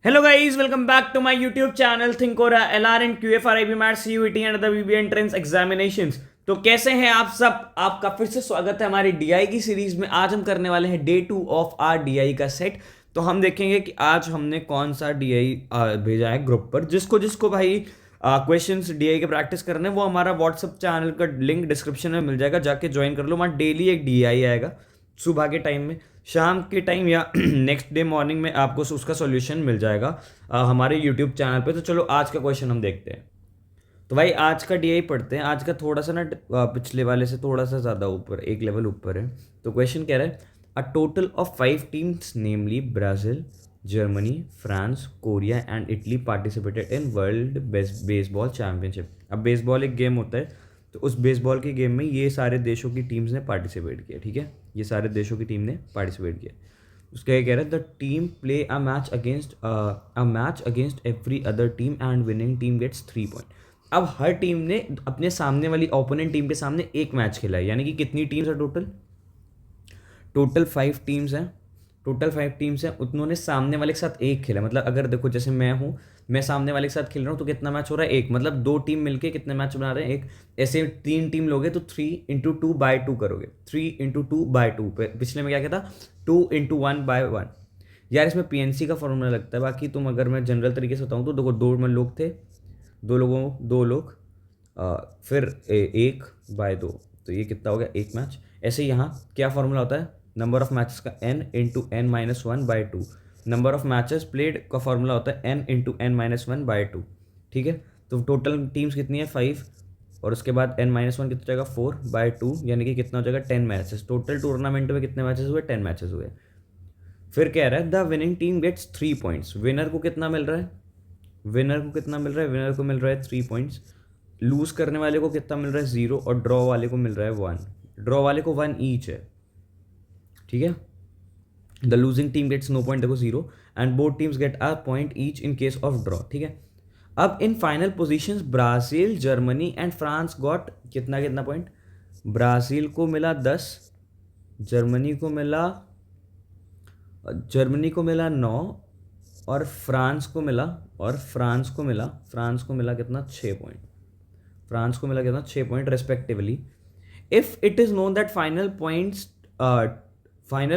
Hello guys, welcome back to my YouTube channel Thinkora LR and QFR IB Maths CUET and the BB Entrance Examinations। तो कैसे हैं आप सब। आपका फिर से स्वागत है हमारी डीआई की सीरीज में। आज हम करने वाले हैं डे 2 ऑफ आर डीआई का सेट। तो हम देखेंगे कि आज हमने कौन सा डीआई भेजा है ग्रुप पर। जिसको जिसको भाई क्वेश्चंस डीआई के प्रैक्टिस करने, वो हमारा व्हाट्सअप चैनल का लिंक डिस्क्रिप्शन में मिल जाएगा, जाके ज्वाइन कर लो। वहाँ डेली एक डीआई आएगा सुबह के टाइम में, शाम के टाइम या नेक्स्ट डे मॉर्निंग में आपको उसका सॉल्यूशन मिल जाएगा हमारे यूट्यूब चैनल पे। तो चलो आज का क्वेश्चन हम देखते हैं। तो भाई आज का डीआई पढ़ते हैं। आज का थोड़ा सा ना पिछले वाले से थोड़ा सा ज़्यादा ऊपर, एक लेवल ऊपर है। तो क्वेश्चन कह रहा है a total of 5 teams namely Brazil, Germany, France, Korea and Italy participated in world baseball championship. अब बेसबॉल एक गेम होता है, तो उस बेसबॉल के गेम में ये सारे देशों की टीम्स ने पार्टिसिपेट किया। ठीक है, ये सारे देशों की टीम ने पार्टिसिपेट किया। उसका ये कह रहा है the team play a match against every other team and winning team gets 3 point. अब हर टीम ने अपने सामने वाली ओपोनेंट टीम के सामने एक मैच खेला है। यानी कि कितनी टीम्स है टोटल? टोटल 5 टीम्स हैं। टोटल 5 टीम्स हैं, उन्होंने सामने वाले के साथ एक खेला। मतलब अगर देखो, जैसे मैं हूँ, मैं सामने वाले के साथ खेल रहा हूँ, तो कितना मैच हो रहा है? एक। मतलब 2 टीम मिलके कितने मैच बना रहे हैं? एक। ऐसे 3 टीम लोगे तो 3 × 2/2 करोगे। 3 × 2/2 पिछले में क्या कहता? 2 × 1/1। यार इसमें पीएनसी का फॉर्मूला लगता है। बाकी तुम, अगर मैं जनरल तरीके से बताऊँ तो देखो, 2 में लोग थे, 2 लोग फिर 1/2, तो ये कितना हो गया? एक मैच। ऐसे ही यहाँ क्या फॉर्मूला होता है? नंबर ऑफ मैचेस का n × n-1/2। Number of matches played का फॉर्मूला होता है n × n-1/2। ठीक है, तो टोटल टीम्स कितनी है? 5, और उसके बाद n-1 कितना जाएगा? 4/2, यानी कि कितना हो जाएगा? 10 मैचेस। टोटल टूर्नामेंट में कितने मैचेस हुए? 10 मैचेस हुए। फिर कह रहा है the winning team gets 3 points. Winner को कितना मिल रहा है? विनर को कितना मिल रहा है? विनर को मिल रहा है 3 पॉइंट्स। लूज करने वाले को कितना मिल रहा है? 0, और ड्रॉ वाले को मिल रहा है 1। ड्रॉ वाले को 1 ईच है। ठीक है, the losing team gets no point, देखो 0, and both teams get a point each in case of draw. ठीक है, अब in final positions Brazil, Germany and France got कितना कितना पॉइंट? ब्राजील को मिला 10, जर्मनी को मिला 9, और फ्रांस को मिला कितना? 6 पॉइंट। फ्रांस को मिला कितना? 6 point respectively. If it is known that final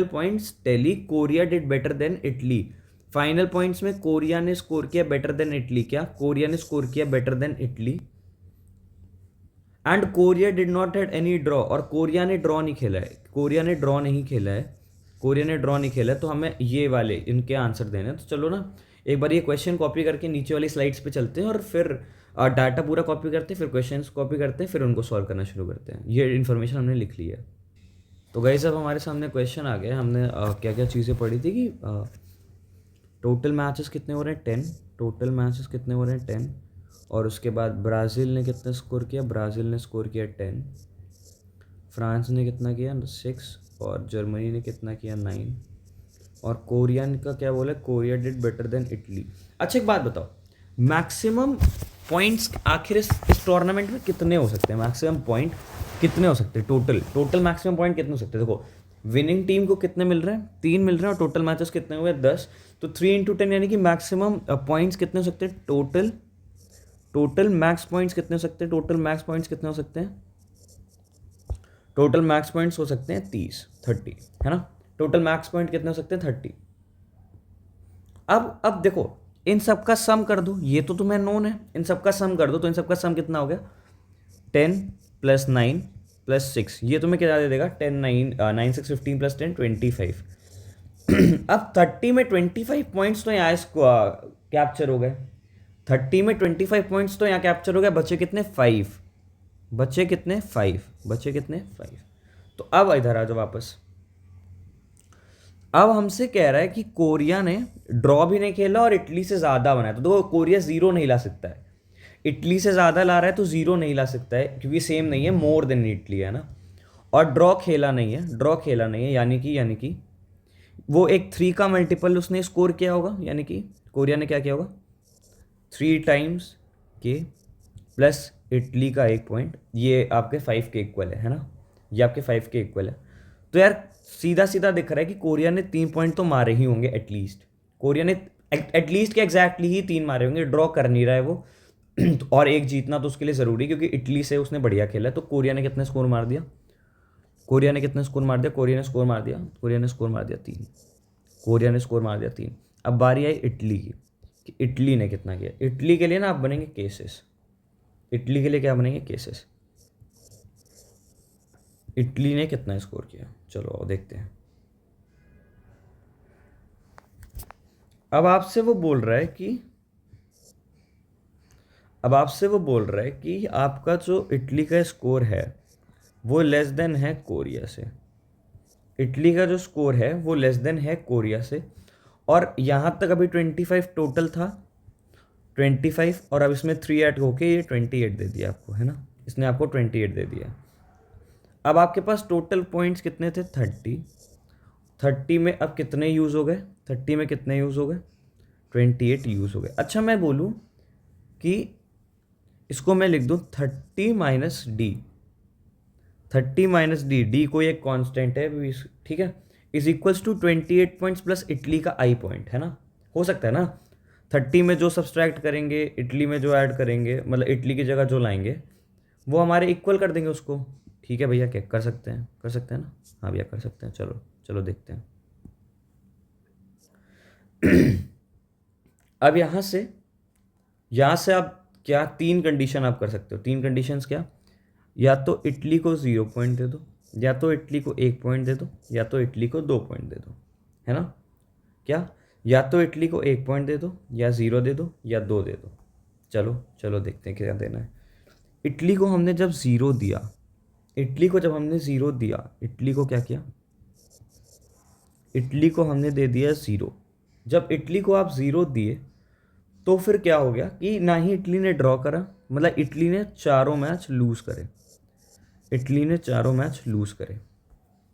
points tally Korea did better than Italy. Final points में कोरिया ने स्कोर किया बेटर देन इटली। क्या? कोरिया ने स्कोर किया better than Italy. And Korea did not had any draw, और Korea ने draw नहीं खेला है। तो हमें ये वाले इनके आंसर देने हैं। तो चलो ना, एक बार ये क्वेश्चन कॉपी करके नीचे वाली स्लाइड्स पे चलते हैं, और फिर डाटा पूरा कॉपी करते हैं, फिर क्वेश्चंस कॉपी करते हैं, फिर उनको सॉल्व करना शुरू करते हैं। ये इन्फॉर्मेशन हमने लिख ली है। तो गाइस अब हमारे सामने क्वेश्चन आ गया। हमने क्या क्या चीज़ें पढ़ी थी कि टोटल मैचेस कितने हो रहे हैं? 10। और उसके बाद ब्राज़ील ने कितना स्कोर किया? ब्राज़ील ने स्कोर किया 10। फ्रांस ने कितना किया? 6। और जर्मनी ने कितना किया? 9। और कोरिया का क्या बोला? Korea did better than Italy. अच्छा एक बात बताओ, मैक्सिमम पॉइंट्स आखिर इस टूर्नामेंट में कितने हो सकते हैं? मैक्सिमम पॉइंट कितने हो सकते हैं? टोटल मैक्सिमम पॉइंट कितने हो सकते हैं? देखो, विनिंग टीम को कितने मिल रहे हैं? 3 मिल रहे हैं, और टोटल मैचेस कितने हुए? 10। तो 3 × 10 यानी कि मैक्सिमम पॉइंट्स कितने हो सकते हैं? टोटल मैक्स पॉइंट्स कितने हो सकते हैं? टोटल मैक्स पॉइंट्स हो सकते हैं 30 है ना। टोटल मैक्स पॉइंट कितने हो सकते हैं? 30। अब देखो, इन सब का सम कर दो। ये तो तुम्हें नोन है, इन सब का सम कर दो। तो इन सब का सम कितना हो गया? 10 + 9 + 6, ये तुम्हें क्या दे देगा? 10 9 9 6 15 + 10 25। अब 30 में 25 पॉइंट्स तो यहाँ कैप्चर हो गए। 30 में 25 पॉइंट्स तो यहाँ कैप्चर हो गए। बचे कितने? 5। बचे कितने? 5। तो अब इधर आ जाओ वापस। अब हमसे कह रहा है कि कोरिया ने ड्रॉ भी नहीं खेला और इटली से ज़्यादा बनाया। तो देखो, कोरिया 0 नहीं ला सकता है। इटली से ज़्यादा ला रहा है तो 0 नहीं ला सकता है, क्योंकि सेम नहीं है, मोर देन इटली है ना। और ड्रॉ खेला नहीं है, यानी कि वो एक 3 का मल्टीपल उसने स्कोर किया होगा। यानी कि कोरिया ने क्या किया होगा? 3 टाइम्स के प्लस इटली का 1 पॉइंट, ये आपके 5 के इक्वल है ना। ये आपके 5 के इक्वल है। तो यार सीधा सीधा दिख रहा है कि कोरिया ने 3 पॉइंट तो मारे ही होंगे एटलीस्ट। कोरिया ने एटलीस्ट के एग्जैक्टली ही 3 मारे होंगे, ड्रॉ कर नहीं रहा है वो। और एक जीतना तो उसके लिए ज़रूरी, क्योंकि इटली से उसने बढ़िया खेला है। तो कोरिया ने कितने स्कोर मार दिया, कोरिया ने कितने स्कोर मार दिया, कोरिया ने स्कोर मार दिया, कोरिया ने स्कोर मार दिया 3, कोरिया ने स्कोर मार दिया 3। अब बारी आई इटली की, कि इटली ने कितना किया। इटली के लिए ना आप बनेंगे केसेस, इटली के लिए क्या बनेंगे, केसेस। इटली ने कितना स्कोर किया, चलो देखते हैं। अब आपसे वो बोल रहा है कि आपका जो इटली का स्कोर है वो लेस देन है कोरिया से। इटली का जो स्कोर है वो लेस देन है कोरिया से। और यहाँ तक अभी 25 टोटल था, 25, और अब इसमें 3 ऐड होके ये 28 दे दिया आपको, है ना। इसने आपको 28 दे दिया। अब आपके पास टोटल पॉइंट्स कितने थे, 30। 30 में अब कितने यूज़ हो गए, 30 में कितने यूज़ हो गए, 28 यूज़ हो गए। अच्छा मैं बोलूँ कि इसको मैं लिख दूँ 30 minus D, 30 minus D, D कोई एक कांस्टेंट है, ठीक है, is equals to 28 points plus Italy का आई पॉइंट, है ना। हो सकता है ना, 30 में जो सब्सट्रैक्ट करेंगे, इटली में जो ऐड करेंगे, मतलब इटली की जगह जो लाएंगे वो हमारे इक्वल कर देंगे उसको। ठीक है भैया, क्या कर सकते हैं, कर सकते हैं ना, हाँ भैया कर सकते हैं। चलो चलो देखते हैं। अब यहाँ से आप क्या 3 कंडीशन आप कर सकते हो। 3 कंडीशंस क्या, या तो इटली को 0 पॉइंट दे दो, या तो इटली को 1 पॉइंट दे दो, या तो इटली को 2 पॉइंट दे दो, है ना। क्या, या तो इटली को 1 पॉइंट दे दो, या 0 दे दो, या 2 दे दो। चलो चलो देखते हैं क्या देना है। इटली को हमने जब 0 दिया, इटली को जब हमने 0 दिया, इटली को क्या किया, इटली को हमने दे दिया 0। जब इटली को आप 0 दिए तो फिर क्या हो गया कि ना ही इटली ने ड्रॉ करा, मतलब इटली ने चारों मैच लूज़ करे, इटली ने चारों मैच लूज़ करे।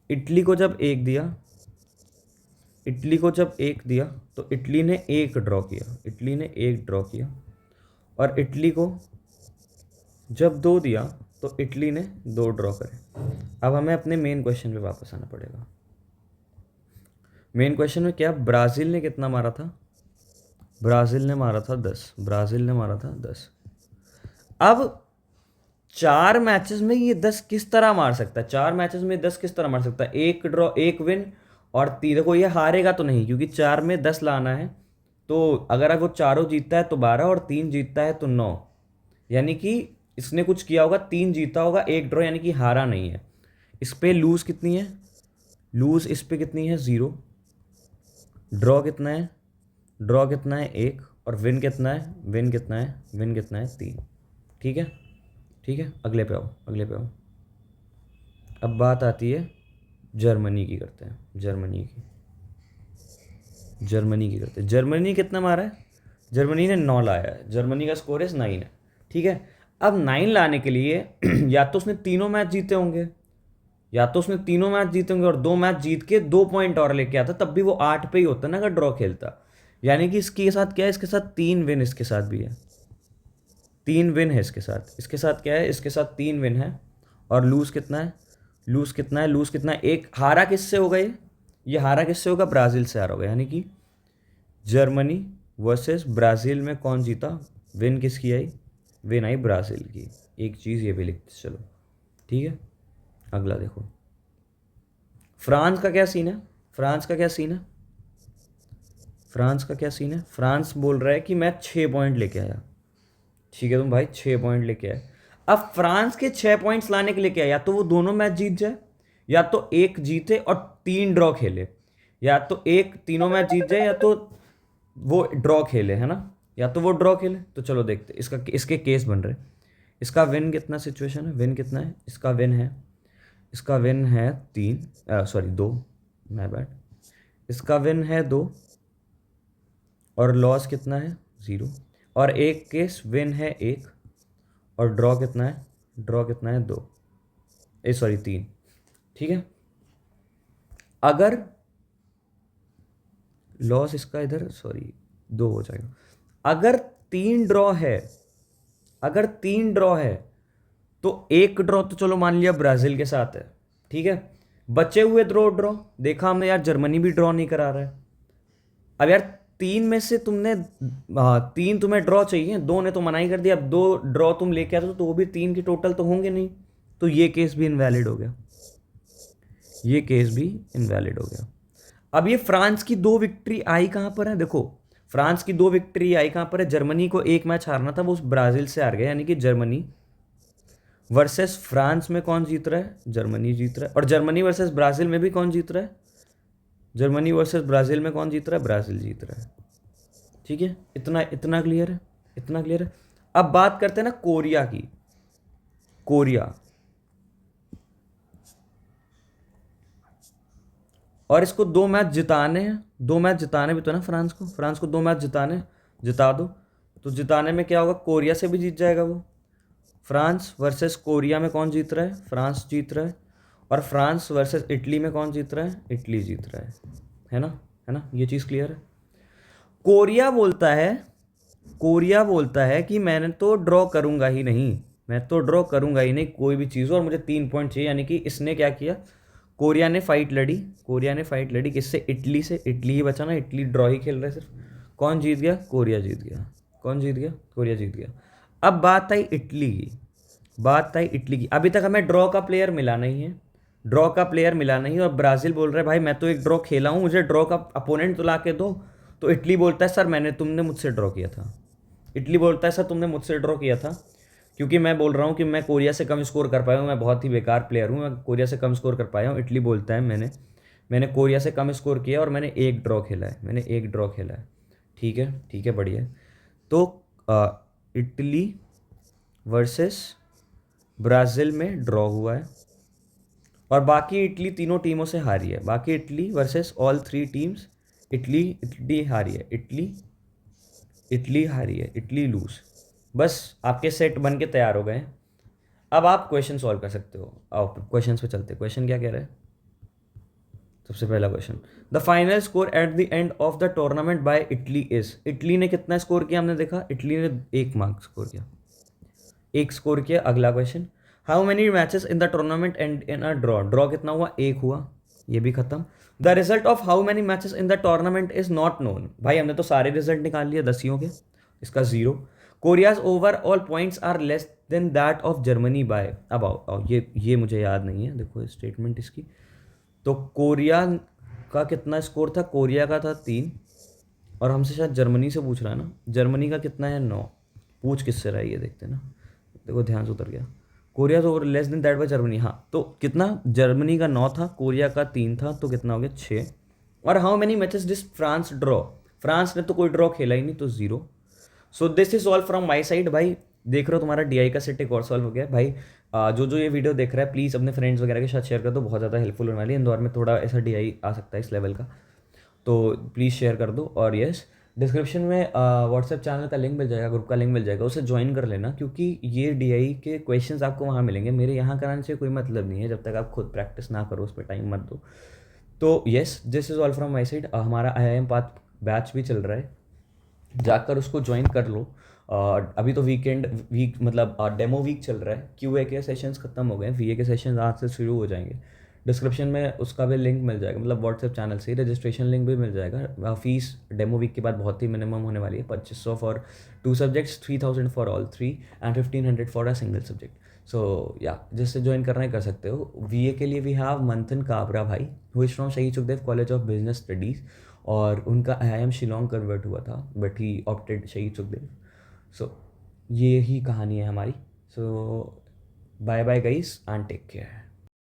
इटली को जब 1 दिया, इटली को जब 1 दिया तो इटली ने 1 ड्रॉ किया, इटली ने 1 ड्रॉ किया। और इटली को जब 2 दिया तो इटली ने 2 ड्रॉ करे। अब हमें अपने मेन क्वेश्चन पे वापस आना पड़ेगा। मेन क्वेश्चन में क्या, ब्राज़ील ने कितना मारा था, ब्राज़ील ने मारा था 10, ब्राज़ील ने मारा था 10। अब 4 मैचेस में ये 10 किस तरह मार सकता है, 4 मैचेस में 10 किस तरह मार सकता है, 1 ड्रॉ 1 विन और 3। देखो ये हारेगा तो नहीं, क्योंकि 4 में 10 लाना है। तो अगर वो चारों जीतता है तो 12, और 3 जीतता है तो 9, यानी कि इसने कुछ किया होगा, 3 जीता होगा, 1 ड्रॉ, यानी कि हारा नहीं है। इस पे लूज़ कितनी है, लूज़ इस पे कितनी है 0, ड्रॉ कितना है, ड्रॉ कितना है 1, और विन कितना है, विन कितना है, विन कितना है 3। ठीक है, ठीक है, अगले पे आओ, अगले पे आओ। अब बात आती है जर्मनी की, करते हैं जर्मनी की, जर्मनी की करते हैं। जर्मनी ने कितना मारा है, जर्मनी ने 9 लाया है, जर्मनी का स्कोर इस 9 है। ठीक है, अब 9 लाने के लिए या तो उसने तीनों मैच जीते होंगे, या तो उसने तीनों मैच जीते होंगे और 2 मैच जीत के 2 पॉइंट और लेके आता, तब भी वो 8 पे ही होता ना अगर ड्रॉ खेलता। यानी कि इसके साथ क्या है, इसके साथ 3 विन, इसके साथ भी है 3 विन है, इसके साथ क्या है, इसके साथ 3 विन है। और लूज़ कितना है, लूज़ कितना है, लूज़ कितना है, एक हारा किससे होगा, ये हारा किससे होगा, ब्राज़ील से हारा होगा। यानी कि जर्मनी वर्सेस ब्राज़ील में कौन जीता, विन किसकी आई, विन आई ब्राज़ील की। एक चीज़ ये भी लिखते चलो, ठीक है। अगला देखो, फ्रांस का क्या सीन है, फ्रांस का क्या सीन है, फ्रांस का क्या सीन है। फ्रांस बोल रहा है कि मैं 6 पॉइंट लेके आया। ठीक है तुम भाई 6 पॉइंट लेके आए। अब फ्रांस के 6 पॉइंट्स लाने के लिए क्या, या तो वो दोनों मैच जीत जाए, या तो 1 जीते और 3 ड्रॉ खेले, या तो एक तीनों मैच जीत जाए, या तो वो ड्रॉ खेले, है ना, या तो वो ड्रॉ खेले। तो चलो देखते इसके केस बन रहे। इसका विन कितना सिचुएशन है, विन कितना है, इसका विन है, इसका विन है 2, माय बैड, इसका विन है 2 और लॉस कितना है 0, और एक केस विन है 1 और ड्रॉ कितना है, ड्रॉ कितना है 2, 3। ठीक है, अगर लॉस इसका इधर 2 हो जाएगा। अगर 3 ड्रॉ है, अगर 3 ड्रॉ है तो 1 ड्रॉ तो चलो मान लिया ब्राज़ील के साथ है, ठीक है। बचे हुए ड्रॉ देखा हमने यार, जर्मनी भी ड्रॉ नहीं करा रहा है। अब यार तीन में से तुमने तीन तुम्हें ड्रॉ चाहिए, दो ने तो मना ही कर दिया, अब दो ड्रॉ तुम लेके आते तो वो भी तीन के टोटल तो होंगे नहीं, तो ये केस भी इनवैलिड हो गया, ये केस भी इनवैलिड हो गया। अब ये फ्रांस की दो विक्ट्री आई कहाँ पर है, देखो फ्रांस की दो विक्ट्री आई कहाँ पर है, जर्मनी को एक मैच हारना था, वो उस ब्राज़ील से हार गया, यानी कि जर्मनी वर्सेस फ्रांस में कौन जीत रहा है, जर्मनी जीत रहा है, और जर्मनी वर्सेस ब्राज़ील में भी कौन जीत रहा है, जर्मनी वर्सेस ब्राज़ील में कौन जीत रहा है, ब्राज़ील जीत रहा है। ठीक है, इतना इतना क्लियर है, इतना क्लियर है। अब बात करते हैं ना कोरिया की, कोरिया, और इसको दो मैच जिताने हैं, दो मैच जिताने भी तो ना फ्रांस को दो मैच जिताने, जिता दो, तो जिताने में क्या होगा, कोरिया से भी जीत जाएगा वो। फ्रांस वर्सेस कोरिया में कौन जीत रहा है, फ्रांस जीत रहा है, और फ्रांस वर्सेस इटली में कौन जीत रहा है, इटली जीत रहा है ना, है ना, ये चीज़ क्लियर है। कोरिया बोलता है, कोरिया बोलता है कि मैंने तो ड्रॉ करूंगा ही नहीं, मैं तो ड्रॉ करूंगा ही नहीं कोई भी चीज़, और मुझे 3 पॉइंट चाहिए, यानी कि इसने क्या किया, कोरिया ने फाइट लड़ी, कोरिया ने फाइट लड़ी किससे, इटली से, इटली ही बचा ना, इटली ड्रॉ ही खेल रहा है सिर्फ, कौन जीत गया, कोरिया जीत गया, कौन जीत गया, कोरिया जीत गया। अब बात आई इटली की, बात आई इटली की, अभी तक हमें ड्रॉ का प्लेयर मिला नहीं है, ड्रॉ का प्लेयर मिला नहीं है, और ब्राज़ील बोल रहा है भाई मैं तो एक ड्रॉ खेला हूँ, मुझे ड्रॉ का अपोनेंट तो ला के दो, तो इटली बोलता है सर तुमने मुझसे ड्रॉ किया था, इटली बोलता है सर तुमने मुझसे ड्रॉ किया था, क्योंकि मैं बोल रहा हूँ कि मैं कोरिया से कम स्कोर कर पाया हूँ, मैं बहुत ही बेकार प्लेयर हूँ, मैं कोरिया से कम स्कोर कर पाया हूँ। इटली बोलता है मैंने कोरिया से कम स्कोर किया और मैंने एक ड्रॉ खेला है, मैंने एक ड्रॉ खेला है। ठीक है, ठीक है, बढ़िया है। तो इटली वर्सेस ब्राज़ील में ड्रॉ हुआ है, और बाकी इटली तीनों टीमों से हारी है, बाकी Italy versus all three teams, Italy हारी है, इटली हारी है, इटली लूज। बस आपके सेट बन के तैयार हो गए हैं, अब आप क्वेश्चन सॉल्व कर सकते हो। आओ क्वेश्चन पे चलते, क्वेश्चन क्या कह रहा है। सबसे पहला question, the final score at the end of the tournament by Italy is, Italy ने कितना स्कोर किया, हमने देखा इटली ने एक मार्क स्कोर किया, एक स्कोर किया। अगला question, how many matches in the tournament and in a draw, draw कितना हुआ, एक हुआ, ये भी खत्म। The result of how many matches in the tournament is not known, भाई हमने तो सारे रिजल्ट निकाल लिए दसियों के, इसका जीरो। Korea's overall points are less than that of Germany by, अब आओ ये मुझे याद नहीं है, देखो स्टेटमेंट इसकी, तो कोरिया का कितना स्कोर था, कोरिया का था 3, और हमसे शायद जर्मनी से पूछ रहा है ना, जर्मनी का कितना है 9, पूछ किससे रहा है ये देखते ना, देखो ध्यान से उतर गया, कोरिया तो over less than that by Germany, हाँ तो कितना, जर्मनी का 9 था, कोरिया का 3 था, तो कितना हो गया 6। और how many matches does France draw, France ने तो कोई ड्रॉ खेला ही नहीं, तो 0। So this is all from my side. भाई देख रहे हो तुम्हारा डीआई का सेट एक और सॉल्व हो गया भाई। जो ये वीडियो देख रहा है प्लीज़ अपने फ्रेंड्स वगैरह के साथ शेयर कर दो, बहुत ज़्यादा हेल्पफुल होने वाली है, इंदौर में थोड़ा ऐसा डीआई आ सकता है इस लेवल का, तो प्लीज़ शेयर कर दो। और यस, डिस्क्रिप्शन में व्हाट्सएप चैनल का लिंक मिल जाएगा, ग्रुप का लिंक मिल जाएगा, उसे ज्वाइन कर लेना, क्योंकि ये डीआई के क्वेश्चंस आपको वहाँ मिलेंगे, मेरे यहाँ कराने से कोई मतलब नहीं है, जब तक आप खुद प्रैक्टिस ना करो उस पर टाइम मत दो। तो yes, this is all from my side. हमारा IIM पाथ बैच भी चल रहा है, जाकर उसको ज्वाइन कर लो। अभी तो वीक मतलब डेमो वीक चल रहा है, QA के सेशंस खत्म हो गए हैं, VA के सेशंस आज से शुरू हो जाएंगे। डिस्क्रिप्शन में उसका भी लिंक मिल जाएगा, मतलब व्हाट्सएप चैनल से रजिस्ट्रेशन लिंक भी मिल जाएगा। फीस डेमो वीक के बाद बहुत ही मिनिमम होने वाली है, 2500 for 2 subjects, 3000 for all 3 and 1500 for a single subject. So या जिससे ज्वाइन करना है कर सकते हो। VA के लिए वी हैव मंथन काबरा भाई, हु इज़ फ्रॉम शहीद Sukhdev college of business studies, और उनका IIM शिलोंग कन्वर्ट हुआ था, बट ही ऑप्टेड शहीद सुखदेव। सो ये ही कहानी है हमारी। So bye bye guys and take care.